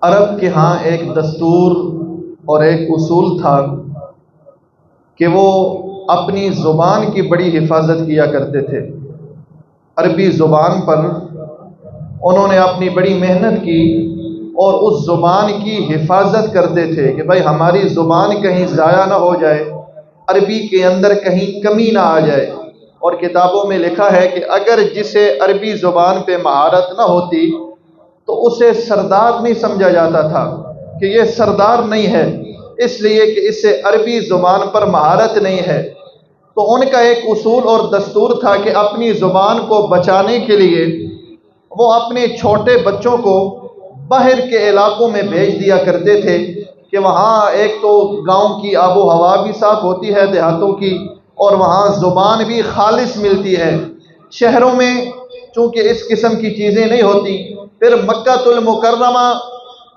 عرب کے ہاں ایک دستور اور ایک اصول تھا کہ وہ اپنی زبان کی بڑی حفاظت کیا کرتے تھے۔ عربی زبان پر انہوں نے اپنی بڑی محنت کی اور اس زبان کی حفاظت کرتے تھے کہ بھائی ہماری زبان کہیں ضائع نہ ہو جائے، عربی کے اندر کہیں کمی نہ آ جائے۔ اور کتابوں میں لکھا ہے کہ اگر جسے عربی زبان پہ مہارت نہ ہوتی تو اسے سردار نہیں سمجھا جاتا تھا کہ یہ سردار نہیں ہے، اس لیے کہ اسے عربی زبان پر مہارت نہیں ہے۔ تو ان کا ایک اصول اور دستور تھا کہ اپنی زبان کو بچانے کے لیے وہ اپنے چھوٹے بچوں کو باہر کے علاقوں میں بھیج دیا کرتے تھے کہ وہاں ایک تو گاؤں کی آب و ہوا بھی صاف ہوتی ہے دیہاتوں کی، اور وہاں زبان بھی خالص ملتی ہے۔ شہروں میں چونکہ اس قسم کی چیزیں نہیں ہوتی، پھر مکہ المکرمہ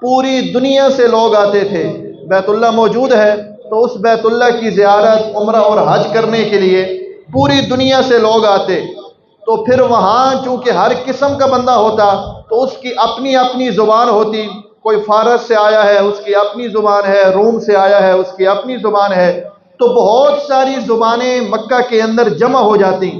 پوری دنیا سے لوگ آتے تھے، بیت اللہ موجود ہے تو اس بیت اللہ کی زیارت، عمرہ اور حج کرنے کے لیے پوری دنیا سے لوگ آتے۔ تو پھر وہاں چونکہ ہر قسم کا بندہ ہوتا تو اس کی اپنی اپنی زبان ہوتی، کوئی فارس سے آیا ہے اس کی اپنی زبان ہے، روم سے آیا ہے اس کی اپنی زبان ہے، تو بہت ساری زبانیں مکہ کے اندر جمع ہو جاتی۔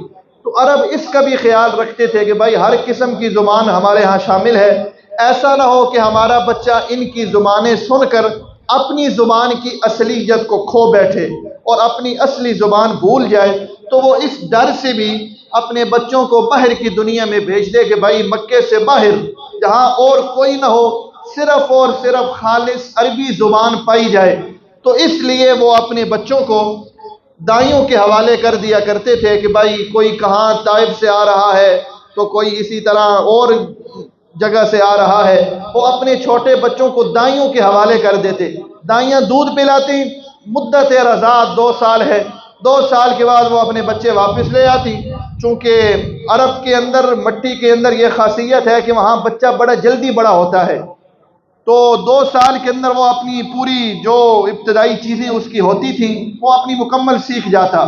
تو عرب اس کا بھی خیال رکھتے تھے کہ بھائی ہر قسم کی زبان ہمارے ہاں شامل ہے، ایسا نہ ہو کہ ہمارا بچہ ان کی زبانیں سن کر اپنی زبان کی اصلیت کو کھو بیٹھے اور اپنی اصلی زبان بھول جائے۔ تو وہ اس ڈر سے بھی اپنے بچوں کو باہر کی دنیا میں بھیج دے کہ بھائی مکے سے باہر جہاں اور کوئی نہ ہو، صرف اور صرف خالص عربی زبان پائی جائے۔ تو اس لیے وہ اپنے بچوں کو دائیوں کے حوالے کر دیا کرتے تھے کہ بھائی کوئی کہاں طائف سے آ رہا ہے تو کوئی اسی طرح اور جگہ سے آ رہا ہے، وہ اپنے چھوٹے بچوں کو دائیوں کے حوالے کر دیتے۔ دائیاں دودھ پلاتی، مدت رضاعت 2 سال ہے، 2 سال کے بعد وہ اپنے بچے واپس لے آتی۔ چونکہ عرب کے اندر مٹی کے اندر یہ خاصیت ہے کہ وہاں بچہ بڑا جلدی بڑا ہوتا ہے، تو 2 سال کے اندر وہ اپنی پوری جو ابتدائی چیزیں اس کی ہوتی تھیں وہ اپنی مکمل سیکھ جاتا۔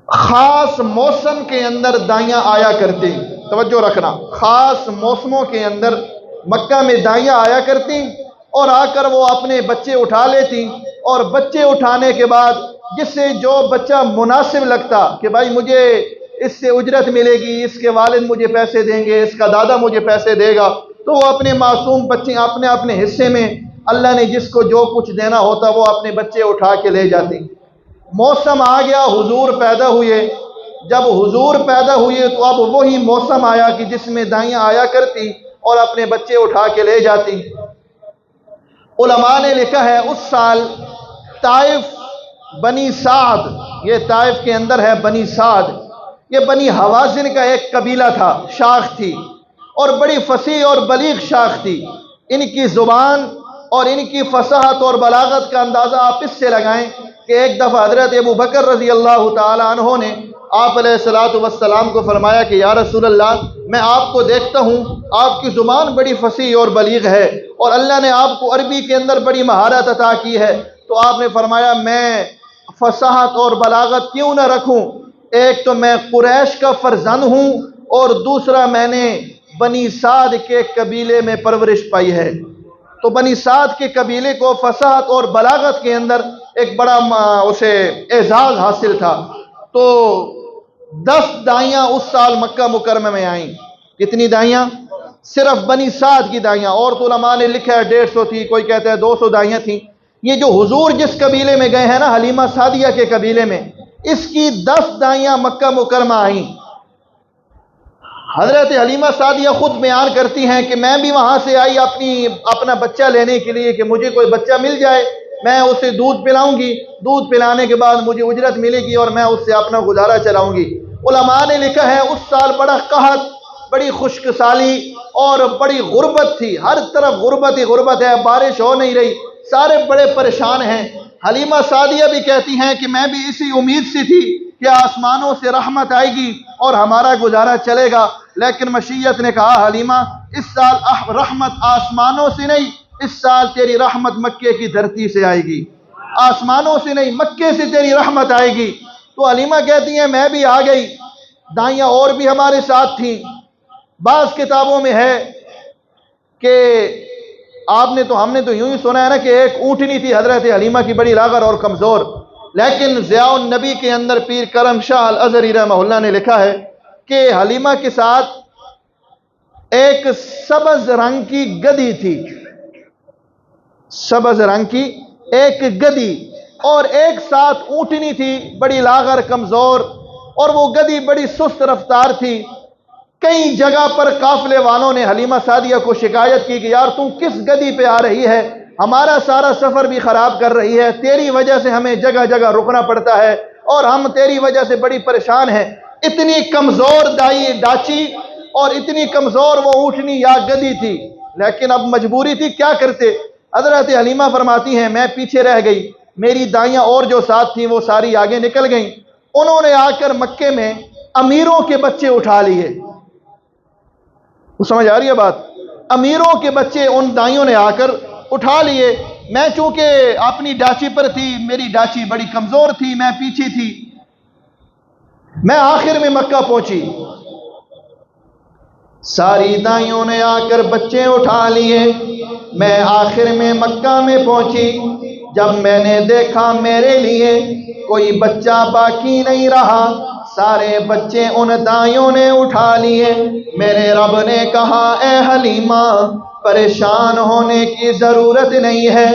خاص موسم کے اندر دائیاں آیا کرتی، توجہ رکھنا، خاص موسموں کے اندر مکہ میں دائیاں آیا کرتی اور آ کر وہ اپنے بچے اٹھا لیتی، اور بچے اٹھانے کے بعد جس سے جو بچہ مناسب لگتا کہ بھائی مجھے اس سے اجرت ملے گی، اس کے والد مجھے پیسے دیں گے، اس کا دادا مجھے پیسے دے گا، تو وہ اپنے معصوم بچے اپنے اپنے حصے میں اللہ نے جس کو جو کچھ دینا ہوتا وہ اپنے بچے اٹھا کے لے جاتی۔ موسم آ گیا، حضور پیدا ہوئے، جب حضور پیدا ہوئے تو اب وہی موسم آیا کہ جس میں دائیاں آیا کرتی اور اپنے بچے اٹھا کے لے جاتی۔ علماء نے لکھا ہے اس سال طائف بنی سعد، یہ طائف کے اندر ہے بنی سعد، یہ بنی حوازن کا ایک قبیلہ تھا، شاخ تھی، اور بڑی فصیح اور بلیغ شاخ تھی۔ ان کی زبان اور ان کی فصاحت اور بلاغت کا اندازہ آپ اس سے لگائیں کہ ایک دفعہ حضرت ابو بکر رضی اللہ تعالی عنہ نے آپ علیہ الصلوۃ والسلام کو فرمایا کہ یا رسول اللہ، میں آپ کو دیکھتا ہوں آپ کی زبان بڑی فصیح اور بلیغ ہے اور اللہ نے آپ کو عربی کے اندر بڑی مہارت عطا کی ہے، تو آپ نے فرمایا میں فصاحت اور بلاغت کیوں نہ رکھوں، ایک تو میں قریش کا فرزند ہوں اور دوسرا میں نے بنی سعد کے قبیلے میں پرورش پائی ہے۔ تو بنی سعد کے قبیلے کو فصاحت اور بلاغت کے اندر ایک بڑا اسے اعزاز حاصل تھا۔ تو 10 دائیاں اس سال مکہ مکرمہ میں آئیں۔ کتنی دائیاں؟ صرف بنی سعد کی دائیاں، اور تو علماء نے لکھا ہے 150 تھی، کوئی کہتا ہے 200 دائیاں تھیں۔ یہ جو حضور جس قبیلے میں گئے ہیں نا، حلیمہ سعدیہ کے قبیلے میں، اس کی 10 دائیاں مکہ مکرمہ آئیں۔ حضرت حلیمہ سعدیہ خود بیان کرتی ہیں کہ میں بھی وہاں سے آئی اپنا بچہ لینے کے لیے کہ مجھے کوئی بچہ مل جائے، میں اسے دودھ پلاؤں گی، دودھ پلانے کے بعد مجھے اجرت ملے گی اور میں اس سے اپنا گزارا چلاؤں گی۔ علماء نے لکھا ہے اس سال بڑا قحط، بڑی خشک سالی اور بڑی غربت تھی، ہر طرف غربت ہی غربت ہے، بارش ہو نہیں رہی، سارے بڑے پریشان ہیں۔ حلیمہ سعدیہ بھی کہتی ہیں کہ میں بھی اسی امید سے تھی کہ آسمانوں سے رحمت آئے گی اور ہمارا گزارا چلے گا، لیکن مشیت نے کہا حلیمہ اس سال رحمت آسمانوں سے نہیں، اس سال تیری رحمت مکے کی دھرتی سے آئے گی، آسمانوں سے نہیں مکے سے تیری رحمت آئے گی۔ تو حلیمہ کہتی ہیں میں بھی آ گئی، دائیاں اور بھی ہمارے ساتھ تھیں۔ بعض کتابوں میں ہے کہ ہم نے تو یوں ہی سنا ہے نا کہ ایک اونٹنی تھی حضرت حلیمہ کی بڑی لاغر اور کمزور، لیکن ضیاء النبی کے اندر پیر کرم شاہ الازہری رحمہ اللہ نے لکھا ہے کہ حلیمہ کے ساتھ ایک سبز رنگ کی گدی تھی، سبز رنگ کی ایک گدی، اور ایک ساتھ اونٹنی تھی بڑی لاغر کمزور، اور وہ گدی بڑی سست رفتار تھی۔ کئی جگہ پر قافلے والوں نے حلیمہ سعدیہ کو شکایت کی کہ یار تم کس گدی پہ آ رہی ہے، ہمارا سارا سفر بھی خراب کر رہی ہے، تیری وجہ سے ہمیں جگہ جگہ رکنا پڑتا ہے اور ہم تیری وجہ سے بڑی پریشان ہیں۔ اتنی کمزور ڈاچی اور اتنی کمزور وہ اونٹنی یا گدی تھی، لیکن اب مجبوری تھی، کیا کرتے؟ حضرت حلیمہ فرماتی ہیں میں پیچھے رہ گئی، میری دائیاں اور جو ساتھ تھیں وہ ساری آگے نکل گئیں۔ انہوں نے آ کر مکے میں امیروں کے بچے اٹھا لیے۔ سمجھ آ رہی ہے بات؟ امیروں کے بچے ان دائیوں نے آ کر اٹھا لیے۔ میں چونکہ اپنی ڈاچی پر تھی، میری ڈاچی بڑی کمزور تھی، میں پیچھے تھی، میں آخر میں مکہ پہنچی، ساری دائیوں نے آ کر بچے اٹھا لیے، میں آخر میں مکہ میں پہنچی۔ جب میں نے دیکھا میرے لیے کوئی بچہ باقی نہیں رہا، سارے بچے ان دائیوں نے اٹھا لیے۔ میرے رب نے کہا اے حلیمہ پریشان ہونے کی ضرورت نہیں ہے،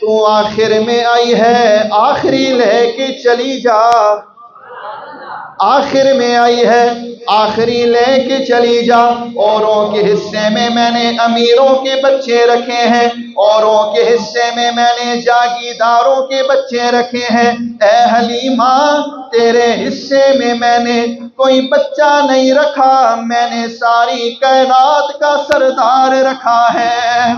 تو آخر میں آئی ہے آخری لے کے چلی جا، آخر میں آئی ہے آخری لے کے چلی جا۔ اوروں کے حصے میں نے امیروں کے بچے رکھے ہیں، اوروں کے حصے میں نے جاگیرداروں کے بچے رکھے ہیں، اے حلیمہ تیرے حصے میں نے کوئی بچہ نہیں رکھا، میں نے ساری کائنات کا سردار رکھا ہے،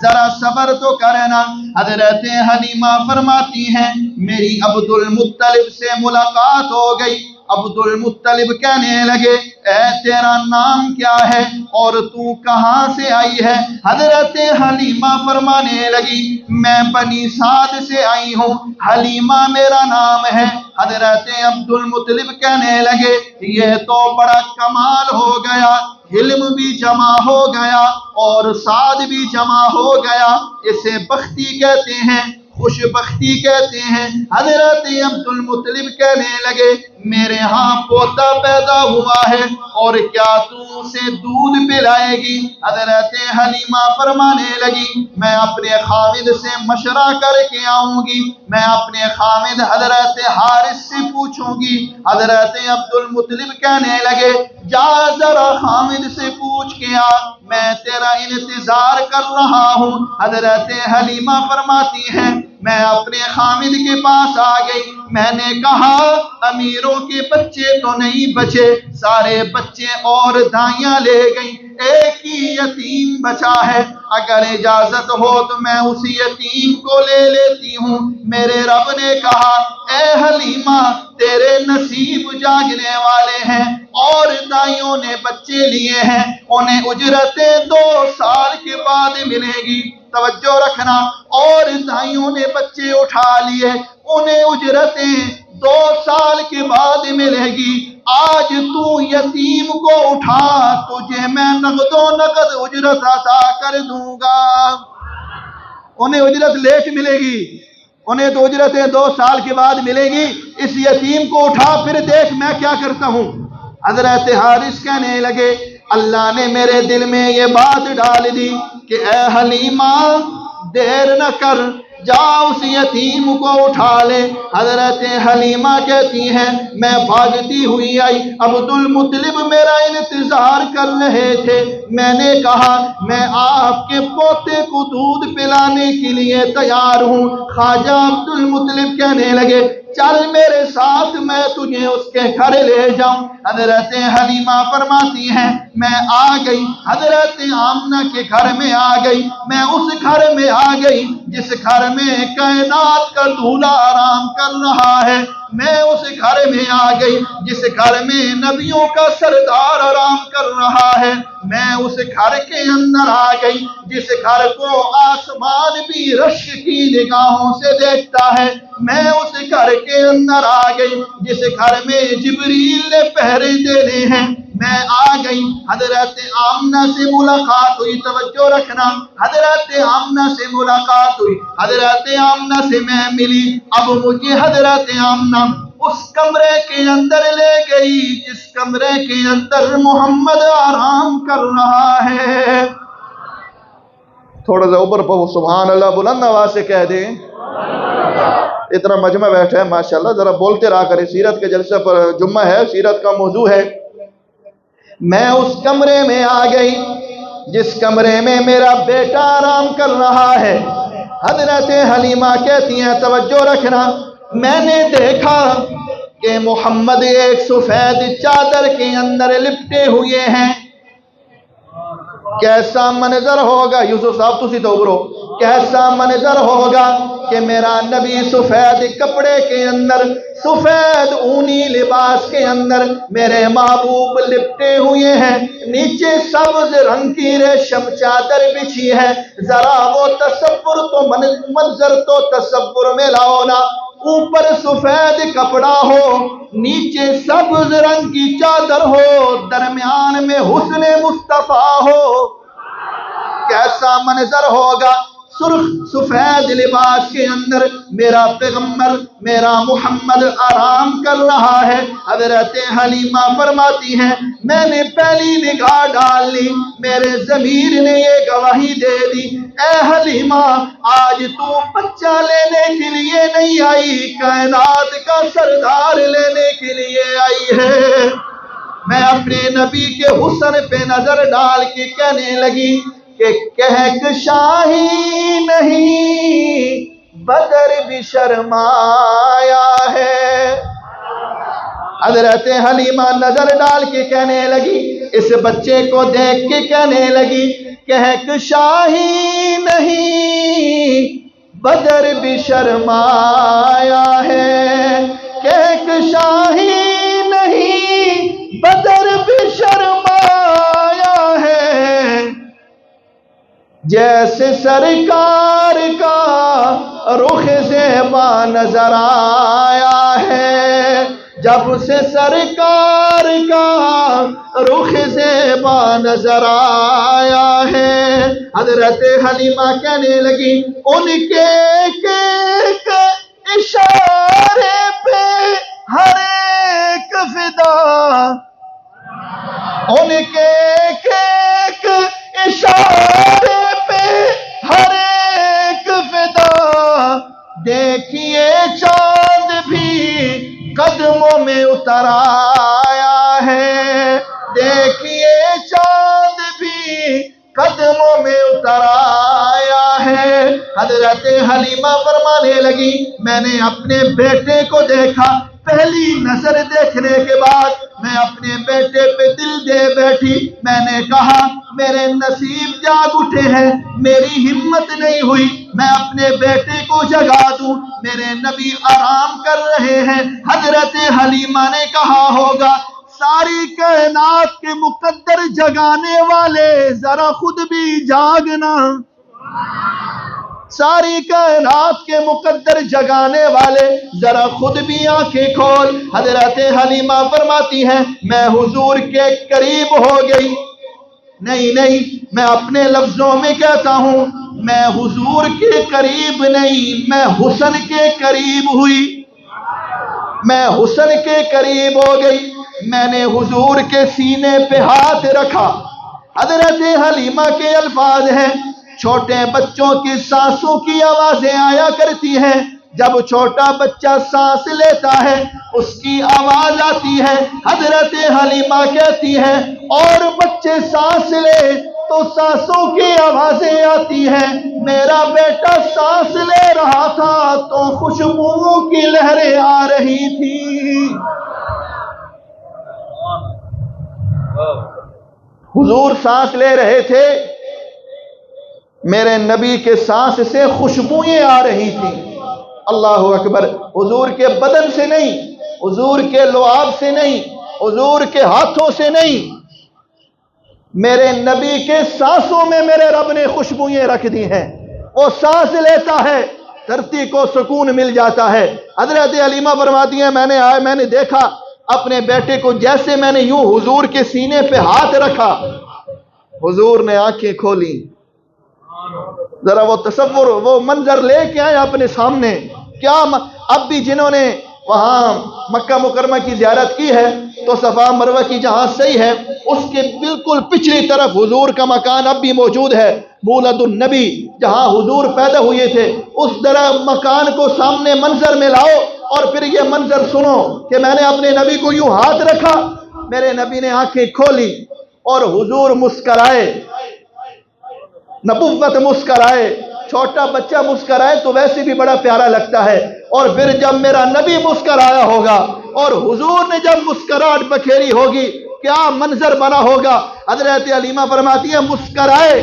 ذرا صبر تو کرنا۔ حضرت حلیمہ فرماتی ہیں میری عبد المطلب سے ملاقات ہو گئی۔ عبد المطلب کہنے لگے اے تیرا نام کیا ہے اور تو کہاں سے آئی ہے؟ حضرت حلیمہ فرمانے لگی میں بنی سعد سے آئی ہوں، حلیمہ میرا نام ہے۔ حضرت عبد المطلب کہنے لگے یہ تو بڑا کمال ہو گیا، علم بھی جمع ہو گیا اور سعد بھی جمع ہو گیا، اسے بختی کہتے ہیں، خوش بختی کہتے ہیں۔ حضرت عبد المطلب کہنے لگے میرے ہاں پوتا پیدا ہوا ہے اور کیا تو اسے دودھ پلائے گی؟ حضرت حلیمہ فرمانے لگی میں اپنے خاوند سے مشورہ کر کے آؤں گی، میں اپنے خاوند حضرت حارث سے پوچھوں گی۔ حضرت عبد المطلب کہنے لگے جا ذرا خاوند سے پوچھ کے آ، میں تیرا انتظار کر رہا ہوں۔ حضرت حلیمہ فرماتی ہیں میں اپنے خاوند کے پاس آ گئی، میں نے کہا امیروں کے بچے تو نہیں بچے، سارے بچے اور دائیاں لے گئی، ایک ہی یتیم بچا ہے، اگر اجازت ہو تو میں اسی یتیم کو لے لیتی ہوں۔ میرے رب نے کہا اے حلیمہ تیرے نصیب جاگنے والے ہیں، اور دائیوں نے بچے لیے ہیں، انہیں اجرتیں 2 سال کے بعد ملے گی، توجہ رکھنا، اور دائیوں نے بچے اٹھا لیے، انہیں اجرتیں 2 سال کے بعد ملے گی۔ آج تو یتیم کو اٹھا تجھے میں نقد و نقد اجرت عطا کر دوں گا۔ انہیں اجرت لیٹ ملے گی، انہیں تو اجرتیں 2 سال کے بعد ملے گی، اس یتیم کو اٹھا پھر دیکھ میں کیا کرتا ہوں۔ حضرت حارث کہنے لگے اللہ نے میرے دل میں یہ بات ڈال دی کہ اے حلیمہ دیر نہ کر، جا اس یتیم کو اٹھا لے۔ حضرت حلیمہ کہتی ہیں میں بھاگتی ہوئی آئی، عبد المطلب میرا انتظار کر رہے تھے، میں نے کہا میں آپ کے پوتے کو دودھ پلانے کے لیے تیار ہوں۔ خواجہ عبد المطلب کہنے لگے چل میرے ساتھ میں تجھے اس کے گھر لے جاؤں۔ حضرت حلیمہ فرماتی ہیں میں آ گئی، حضرت آمنہ کے گھر میں آ گئی، میں اس گھر میں آ گئی جس گھر میں کائنات کا دولہا آرام کر رہا ہے، میں اس گھر میں آ گئی جس گھر میں نبیوں کا سردار آرام کر رہا ہے، میں اس گھر کے اندر آ گئی جس گھر کو آسمان بھی رشک کی نگاہوں سے دیکھتا ہے، میں اس گھر کے اندر آ گئی جس گھر میں جبریل نے پہرے دینے ہیں، میں آ گئی. حضرت آمنہ سے ملاقات ہوئی, توجہ رکھنا, حضرت آمنہ سے ملاقات ہوئی, حضرت آمنہ سے میں ملی. اب مجھے حضرت آمنہ اس کمرے کے اندر لے گئی جس کمرے کے اندر محمد آرام کر رہا ہے. تھوڑا سا اوپر پہو سبحان اللہ بلند آواز سے کہہ دیں. اتنا مجمع بیٹھا ہے ماشاءاللہ, ذرا بولتے رہا کرے. سیرت کے جلسے پر جمعہ ہے, سیرت کا موضوع ہے. میں اس کمرے میں آ گئی جس کمرے میں میرا بیٹا آرام کر رہا ہے. حضرت حلیمہ کہتی ہیں, توجہ رکھنا, میں نے دیکھا کہ محمد ایک سفید چادر کے اندر لپٹے ہوئے ہیں. کیسا منظر ہوگا یوسف صاحب, تسی تو برو, کیسا منظر ہوگا کہ میرا نبی سفید کپڑے کے اندر, سفید اونی لباس کے اندر میرے محبوب لپٹے ہوئے ہیں. نیچے سبز رنگ کی ریشم چادر بچھی ہے. ذرا وہ تصور تو منظر تو تصور میں لاؤ نا, اوپر سفید کپڑا ہو, نیچے سبز رنگ کی چادر ہو, درمیان میں حسن مصطفیٰ ہو. کیسا منظر ہوگا. سرخ سفید لباس کے اندر میرا پیغمبر, میرا محمد آرام کر رہا ہے. حضرت حلیمہ فرماتی ہیں, میں نے پہلی نگاہ ڈال لی, میرے ضمیر نے یہ گواہی دے دی, اے حلیمہ آج تو بچہ لینے کے لیے نہیں آئی, کائنات کا سردار لینے کے لیے آئی ہے. میں اپنے نبی کے حسن پہ نظر ڈال کے کہنے لگی کہ کہکشاہی نہیں بدر بھی شرمایا ہے. حضرت حلیمہ نظر ڈال کے کہنے لگی, اس بچے کو دیکھ کے کہنے لگی, کہکشاہی نہیں بدر بھی شرمایا ہے. کہکشاہی نہیں بدر بھی شرمایا ہے. جیسے سرکار کا رخ زیبا نظر آیا ہے, جب سے سرکار کا رخ زیبا نظر آیا ہے. حضرت حلیمہ کہنے لگی, ان کے ایک اشارے پہ ہر ایک فدا, ان کے ایک اشارے پہ ہر ایک فدا. دیکھیے چاند بھی قدموں میں اتر آیا ہے, دیکھیے چاند بھی قدموں میں اتر آیا ہے. حضرت حلیمہ فرمانے لگی, میں نے اپنے بیٹے کو دیکھا, پہلی نظر دیکھنے کے بعد میں اپنے بیٹے پہ دل دے بیٹھی. میں نے کہا میرے نصیب جاگ اٹھے ہیں, میری ہمت نہیں ہوئی میں اپنے بیٹے کو جگا دوں, میرے نبی آرام کر رہے ہیں. حضرت حلیمہ نے کہا ہوگا, ساری کائنات کے مقدر جگانے والے ذرا خود بھی جاگنا. ساری کائنات کے مقدر جگانے والے ذرا خود بھی آنکھیں کھول. حضرت حلیمہ فرماتی ہیں, میں حضور کے قریب ہو گئی. نہیں, میں اپنے لفظوں میں کہتا ہوں, میں حضور کے قریب نہیں, میں حسن کے قریب ہوئی, میں حسن کے قریب ہو گئی. میں نے حضور کے سینے پہ ہاتھ رکھا. حضرت حلیمہ کے الفاظ ہیں, چھوٹے بچوں کی سانسوں کی آوازیں آیا کرتی ہیں, جب چھوٹا بچہ سانس لیتا ہے اس کی آواز آتی ہے. حضرت حلیمہ کہتی ہیں, اور بچے سانس لے تو سانسوں کی آوازیں آتی ہیں. میرا بیٹا سانس لے رہا تھا تو خوشبوؤں کی لہریں آ رہی تھی. حضور سانس لے رہے تھے, میرے نبی کے سانس سے خوشبوئیں آ رہی تھیں. اللہ اکبر. حضور کے بدن سے نہیں, حضور کے لعاب سے نہیں, حضور کے ہاتھوں سے نہیں, میرے نبی کے سانسوں میں میرے رب نے خوشبوئیں رکھ دی ہیں. وہ سانس لیتا ہے دھرتی کو سکون مل جاتا ہے. حضرت حلیمہ فرماتی ہیں, میں نے دیکھا اپنے بیٹے کو جیسے میں نے یوں حضور کے سینے پہ ہاتھ رکھا، حضور نے آنکھیں کھولی. ذرا وہ تصور، وہ منظر لے کے آئے اپنے سامنے. اب بھی جنہوں نے وہاں مکہ مکرمہ کی زیارت کی ہے تو صفا مروہ کی جہاں صحیح ہے اس کے بالکل پچھلی طرف حضور کا مکان اب بھی موجود ہے. مولد النبی، جہاں حضور پیدا ہوئے تھے، اس طرح مکان کو سامنے منظر میں لاؤ اور پھر یہ منظر سنو کہ میں نے اپنے نبی کو یوں ہاتھ رکھا، میرے نبی نے آنکھیں کھولی اور حضور مسکرائے. نبوت مسکرائے. چھوٹا بچہ مسکرائے تو ویسے بھی بڑا پیارا لگتا ہے، اور پھر جب میرا نبی مسکرایا ہوگا اور حضور نے جب مسکراہٹ بکھیری ہوگی کیا منظر بنا ہوگا. حضرت حلیمہ فرماتی ہے مسکرائے،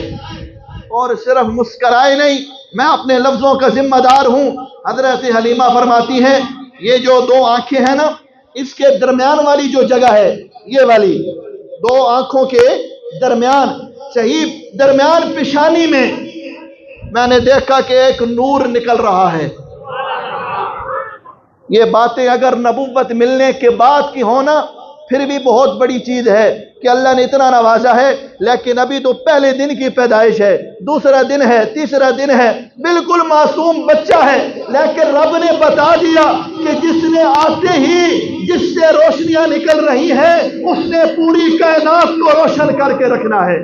اور صرف مسکرائے نہیں، میں اپنے لفظوں کا ذمہ دار ہوں. حضرت حلیمہ فرماتی ہیں یہ جو دو آنکھیں ہیں نا، اس کے درمیان والی جو جگہ ہے، یہ والی دو آنکھوں کے درمیان، صحیح درمیان پیشانی میں نے دیکھا کہ ایک نور نکل رہا ہے. یہ باتیں اگر نبوت ملنے کے بعد کی ہونا پھر بھی بہت بڑی چیز ہے کہ اللہ نے اتنا نوازا ہے. لیکن ابھی تو پہلے دن کی پیدائش ہے، دوسرا دن ہے، تیسرا دن ہے، بالکل معصوم بچہ ہے، لیکن رب نے بتا دیا کہ جس نے آتے ہی جس سے روشنیاں نکل رہی ہیں اس نے پوری کائنات کو روشن کر کے رکھنا ہے.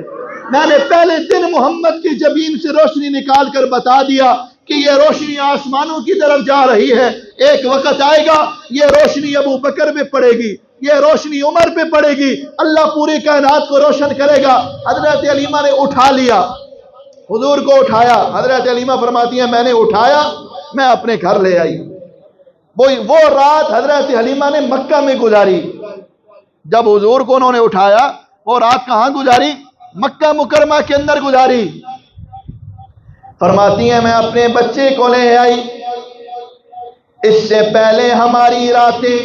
میں نے پہلے دن محمد کی جبین سے روشنی نکال کر بتا دیا کہ یہ روشنی آسمانوں کی طرف جا رہی ہے. ایک وقت آئے گا یہ روشنی ابو بکر پہ پڑے گی، یہ روشنی عمر پہ پڑے گی، اللہ پوری کائنات کو روشن کرے گا. حضرت حلیمہ نے اٹھا لیا، حضور کو اٹھایا. حضرت حلیمہ فرماتی ہیں میں نے اٹھایا، میں اپنے گھر لے آئی. وہ رات حضرت حلیمہ نے مکہ میں گزاری. جب حضور کو انہوں نے اٹھایا وہ رات کہاں گزاری؟ مکہ مکرمہ کے اندر گزاری. فرماتی ہیں میں اپنے بچے کو لے آئی. اس سے پہلے ہماری راتیں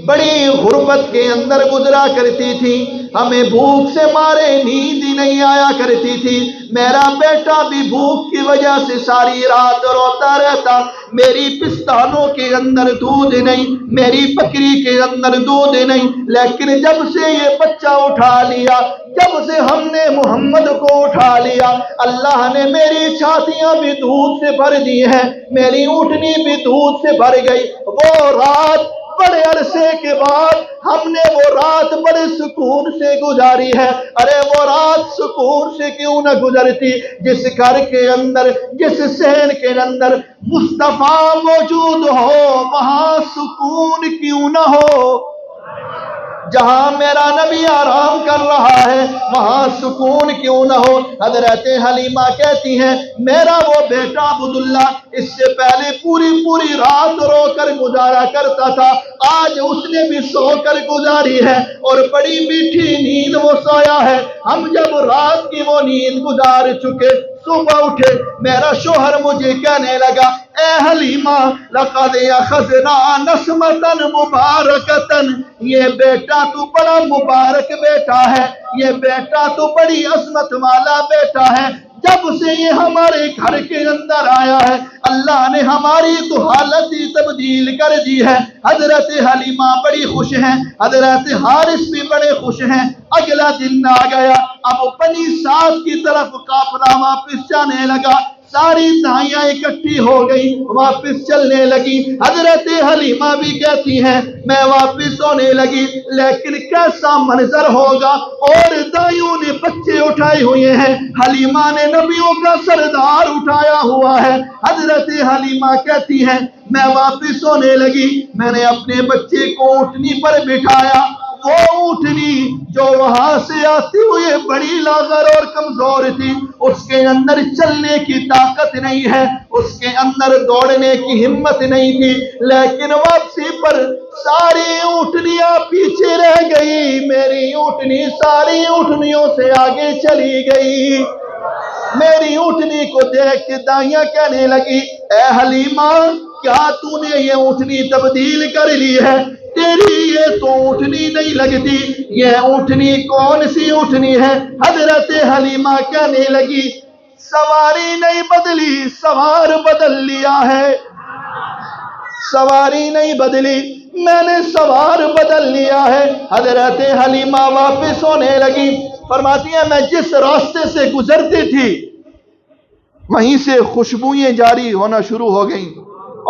بڑی غربت کے اندر گزرا کرتی تھی، ہمیں بھوک سے مارے نیند ہی نہیں آیا کرتی تھی. میرا بیٹا بھی بھوک کی وجہ سے ساری رات روتا رہتا. میری پستانوں کے اندر دودھ نہیں، میری بکری کے اندر دودھ نہیں. لیکن جب سے یہ بچہ اٹھا لیا، جب سے ہم نے محمد کو اٹھا لیا، اللہ نے میری چھاتیاں بھی دودھ سے بھر دی ہیں، میری اونٹنی بھی دودھ سے بھر گئی. وہ رات بڑے عرصے کے بعد ہم نے وہ رات بڑے سکون سے گزاری ہے. ارے وہ رات سکون سے کیوں نہ گزرتی جس گھر کے اندر، جس صحن کے اندر مصطفیٰ موجود ہو وہاں سکون کیوں نہ ہو. جہاں میرا نبی آرام کر رہا ہے وہاں سکون کیوں نہ ہو. حضرت حلیمہ کہتی ہیں میرا وہ بیٹا عبداللہ اس سے پہلے پوری رات رو کر گزارا کرتا تھا، آج اس نے بھی سو کر گزاری ہے اور بڑی میٹھی نیند وہ سویا ہے. ہم جب رات کی وہ نیند گزار چکے، صبح اٹھے، میرا شوہر مجھے کہنے لگا اے حلیمہ لقد اخذنا نسمتن مبارکتن، یہ بیٹا تو بڑا مبارک بیٹا ہے، یہ بیٹا تو بڑی عظمت والا بیٹا ہے. جب سے یہ ہمارے گھر کے اندر آیا ہے اللہ نے ہماری تو حالت ہی تبدیل کر دی ہے. حضرت حلیمہ بڑی خوش ہیں، حضرت حارث بھی بڑے خوش ہیں. اگلا دن آ گیا، اب بنی سعد کی طرف قافلہ واپس جانے لگا. ساری دہائیاں اکٹھی ہو گئی، واپس چلنے لگی. حضرت حلیمہ بھی کہتی ہیں میں واپس ہونے لگی، لیکن کیسا منظر ہوگا، اور دائیوں نے بچے اٹھائے ہوئے ہیں، حلیمہ نے نبیوں کا سردار اٹھایا ہوا ہے. حضرت حلیمہ کہتی ہیں میں واپس ہونے لگی، میں نے اپنے بچے کو اونٹنی پر بٹھایا. وہ اونٹنی جو وہاں سے آتی ہوئی بڑی لاغر اور کمزور تھی، اس کے اندر چلنے کی طاقت نہیں ہے، اس کے اندر دوڑنے کی ہمت نہیں تھی. لیکن واپسی پر ساری اونٹنیاں پیچھے رہ گئی، میری اونٹنی ساری اونٹنیوں سے آگے چلی گئی. میری اونٹنی کو دیکھ کے دائیاں کہنے لگی اے حلیمہ کیا تو نے یہ اونٹنی تبدیل کر لی ہے؟ تیری یہ تو اونٹنی نہیں لگتی، یہ اونٹنی کون سی اونٹنی ہے؟ حضرت حلیمہ کہنے لگی سواری نہیں بدلی، سوار بدل لیا ہے. سواری نہیں بدلی، میں نے سوار بدل لیا ہے۔ حضرت حلیمہ واپس ہونے لگی، فرماتی ہیں میں جس راستے سے گزرتی تھی وہیں سے خوشبوئیں جاری ہونا شروع ہو گئیں،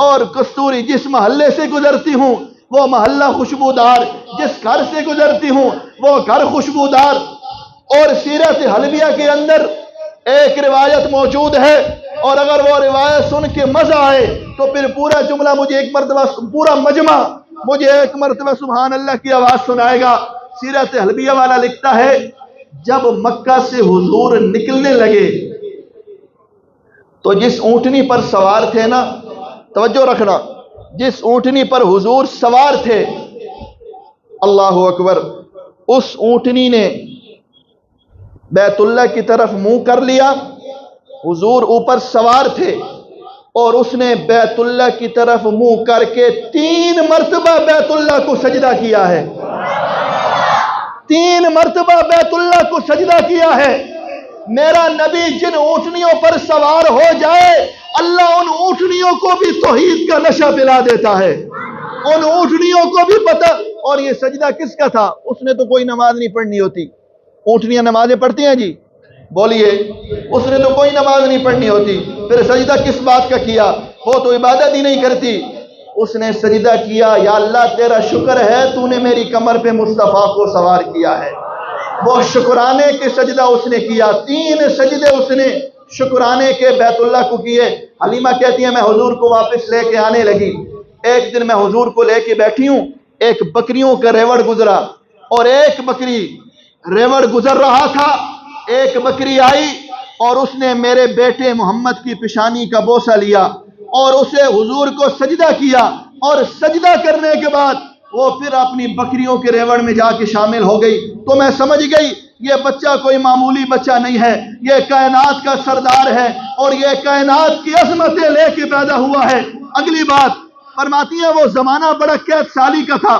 اور کستوری جس محلے سے گزرتی ہوں وہ محلہ خوشبودار، جس گھر سے گزرتی ہوں وہ گھر خوشبودار۔ اور سیرت حلبیہ کے اندر ایک روایت موجود ہے، اور اگر وہ روایت سن کے مزہ آئے تو پھر پورا جملہ مجھے ایک مرتبہ، پورا مجمع مجھے ایک مرتبہ سبحان اللہ کی آواز سنائے گا۔ سیرت حلبیہ والا لکھتا ہے جب مکہ سے حضور نکلنے لگے تو جس اونٹنی پر سوار تھے نا، توجہ رکھنا، جس اونٹنی پر حضور سوار تھے، اللہ اکبر، اس اونٹنی نے بیت اللہ کی طرف منہ کر لیا، حضور اوپر سوار تھے اور اس نے بیت اللہ کی طرف منہ کر کے 3 مرتبہ بیت اللہ کو سجدہ کیا ہے، 3 مرتبہ بیت اللہ کو سجدہ کیا ہے۔ میرا نبی جن اونٹنیوں پر سوار ہو جائے اللہ ان اونٹنیوں کو بھی توحید کا نشہ پلا دیتا ہے، ان اونٹنیوں کو بھی پتہ۔ اور یہ سجدہ کس کا تھا؟ اس نے تو کوئی نماز نہیں پڑھنی ہوتی، اونٹنیاں نمازیں پڑھتی ہیں جی، بولیے، اس نے تو کوئی نماز نہیں پڑھنی ہوتی، پھر سجدہ کس بات کا کیا؟ وہ تو عبادت ہی نہیں کرتی۔ اس نے سجدہ کیا، یا اللہ تیرا شکر ہے تو نے میری کمر پہ مصطفیٰ کو سوار کیا ہے، وہ شکرانے کے سجدہ اس نے کیا، 3 سجدے اس نے شکرانے کے بیت اللہ کو کیے۔ حلیمہ کہتی ہیں میں حضور کو واپس لے کے آنے لگی، ایک دن میں حضور کو لے کے بیٹھی ہوں، ایک بکریوں کا ریوڑ گزرا، اور ایک بکری ریوڑ گزر رہا تھا، ایک بکری آئی اور اس نے میرے بیٹے محمد کی پیشانی کا بوسہ لیا اور اسے حضور کو سجدہ کیا، اور سجدہ کرنے کے بعد وہ پھر اپنی بکریوں کے ریوڑ میں جا کے شامل ہو گئی۔ تو میں سمجھ گئی یہ بچہ کوئی معمولی بچہ نہیں ہے، یہ کائنات کا سردار ہے اور یہ کائنات کی عظمتیں لے کے پیدا ہوا ہے۔ اگلی بات فرماتی ہے وہ زمانہ بڑا قید سالی کا تھا،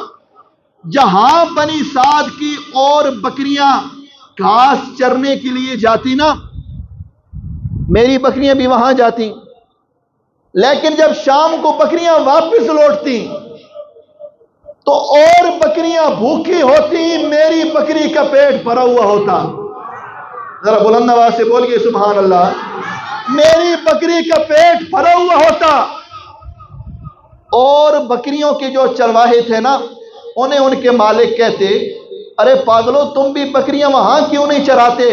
جہاں بنی سعد کی اور بکریاں گھاس چرنے کے لیے جاتی نا، میری بکریاں بھی وہاں جاتی، لیکن جب شام کو بکریاں واپس لوٹتی تو اور بکریاں بھوکی ہوتی، میری بکری کا پیٹ بھرا ہوا ہوتا۔ ذرا بلند آواز سے بولیے سبحان اللہ، میری بکری کا پیٹ بھرا ہوا ہوتا۔ اور بکریوں کے جو چرواہے تھے نا، انہیں ان کے مالک کہتے ارے پاگلو تم بھی بکریاں وہاں کیوں نہیں چراتے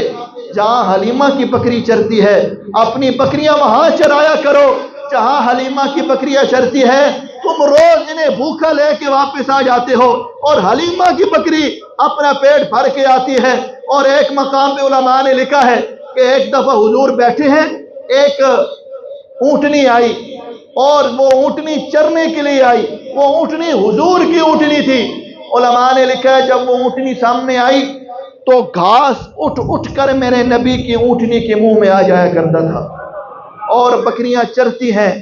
جہاں حلیمہ کی بکری چرتی ہے، اپنی بکریاں وہاں چرایا کرو جہاں حلیمہ کی بکریاں چرتی ہے، تم روز انہیں بھوکا لے کے واپس آ جاتے ہو اور حلیمہ کی بکری اپنا پیٹ بھر کے آتی ہے۔ اور ایک مقام پہ علماء نے لکھا ہے کہ ایک دفعہ حضور بیٹھے ہیں، ایک اونٹنی آئی اور وہ اونٹنی چرنے کے لیے آئی، وہ اونٹنی حضور کی اونٹنی تھی۔ علماء نے لکھا ہے جب وہ اونٹنی سامنے آئی تو گھاس اٹھ اٹھ کر میرے نبی کی اونٹنی کے منہ میں آ جایا کرتا تھا، اور بکریاں چرتی ہیں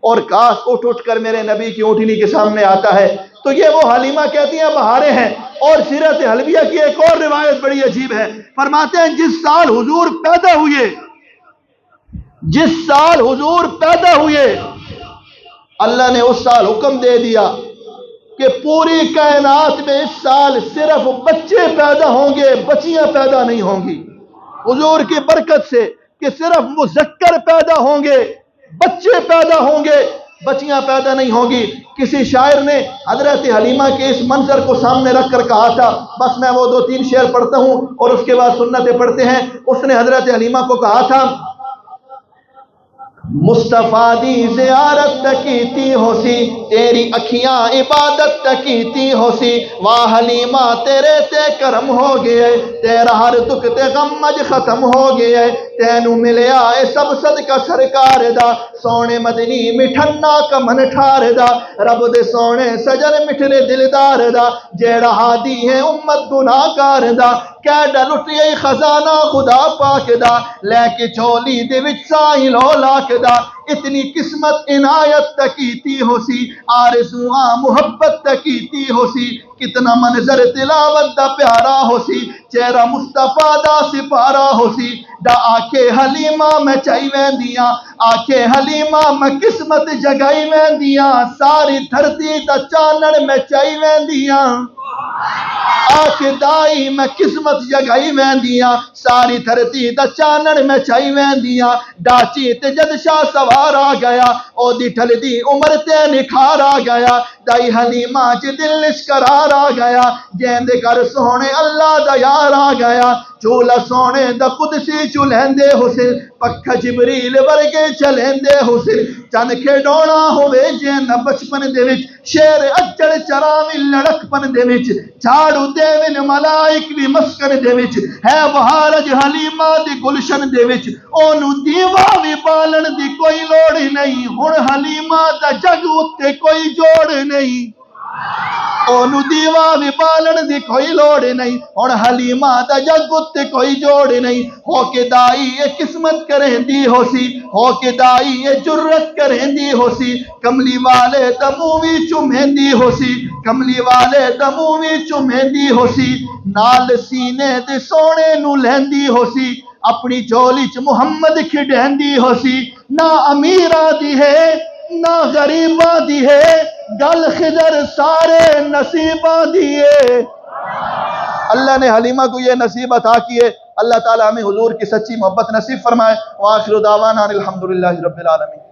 اور گھاس اٹھ اٹھ کر میرے نبی کی اونٹنی کے سامنے آتا ہے۔ تو یہ وہ حلیمہ کہتی ہیں بہاریں ہیں۔ اور سیرت حلبیہ کی ایک اور روایت بڑی عجیب ہے، فرماتے ہیں جس سال حضور پیدا ہوئے، جس سال حضور پیدا ہوئے اللہ نے اس سال حکم دے دیا کہ پوری کائنات میں اس سال صرف بچے پیدا ہوں گے، بچیاں پیدا نہیں ہوں گی، حضور کی برکت سے کہ صرف مذکر پیدا ہوں گے، بچے پیدا ہوں گے، بچیاں پیدا نہیں ہوں گی۔ کسی شاعر نے حضرت حلیمہ کے اس منظر کو سامنے رکھ کر کہا تھا، بس میں وہ 2-3 شعر پڑھتا ہوں اور اس کے بعد سنتیں پڑھتے ہیں۔ اس نے حضرت حلیمہ کو کہا تھا مصطفیٰ دی زیارت تکیتی ہو سی، تیری اکھیاں عبادت تکیتی ہو سی، واہ حلیمہ تیرے تے کرم ہو گئے، تیرا ہر دکھ تے غم اج ختم ہو گئے، تینو ملیا اے سب صدقہ سرکار دا، سونے مدنی مٹھنا کمن ٹھار دا، رب دے سونے سجن مٹھنے دلدار دا، جیڑا ہادی ہے امت گناہ کار دا، کیڈا لٹیا خزانہ خدا پاک دا لے کے چولی دے وچ سائیں لولاک دا اتنی قسمت عنایت تکیتی ہو سی آرزواں محبت تکیتی ہو سی کتنا منظر تلاوت دا پیارا ہو سی چہرہ مصطفیٰ دا سپارہ ہو سی دا آکے حلیمہ میں چاہی ویندیاں آکے حلیمہ میں قسمت جگائی ویندیاں ساری دھرتی دا چانن میں چاہی ویندیاں آکے دائی میں قسمت جگائی ویندیاں ساری دھرتی دا چانن میں چاہی ویندیاں ڈاچی تے جد شاہ سوار آ گیا او دی ٹھل دی عمر تے نکھار آ گیا دائی حلیمہ چ دل نشکرار آ گیا جیندے گھر سونے اللہ دا یار آ گیا چولا سونے دا قدسی چلہندے حسن پکھا جبریل ورگے چلہندے حسن چن کھیڈونا ہوئے جین بچپن دے وچ شیر اجڑ چراوی لڑک پن دے وچ جھاڑو دیون ملائک بھی مسکن دے وچ ہے بہارج حلیمہ دی گلشن دے وچ اونوں دیوا بھی بالن دی کوئی لوڑ نہیں ہن حلیمہ دا جگ اُتے کوئی جوڑ نہیں اونوں دیوا بھی بالن دی کوئی لوڑ نہیں ہن حلیمہ دا جگ اُتے کوئی جوڑ نہیں ہو کے دائی اے قسمت کریندی ہو سی ہو کے دائی اے جرت کریندی ہو سی کملی والے دا منہ وی چومیندی ہو سی کملی والے دا منہ وی چومیندی ہو سی نال سینے دے سونے نو لیندی ہو سی اپنی جولی چ محمد کھڈیندی ہو سی نہ امیراں دی ہے نہ غریباں دی ہے گل خضر سارے نصیباں دی ہے اللہ نے حلیمہ کو یہ نصیب عطا کیے اللہ تعالی ہمیں حضور کی سچی محبت نصیب فرمائے وآخر دعوانا الحمدللہ رب العالمین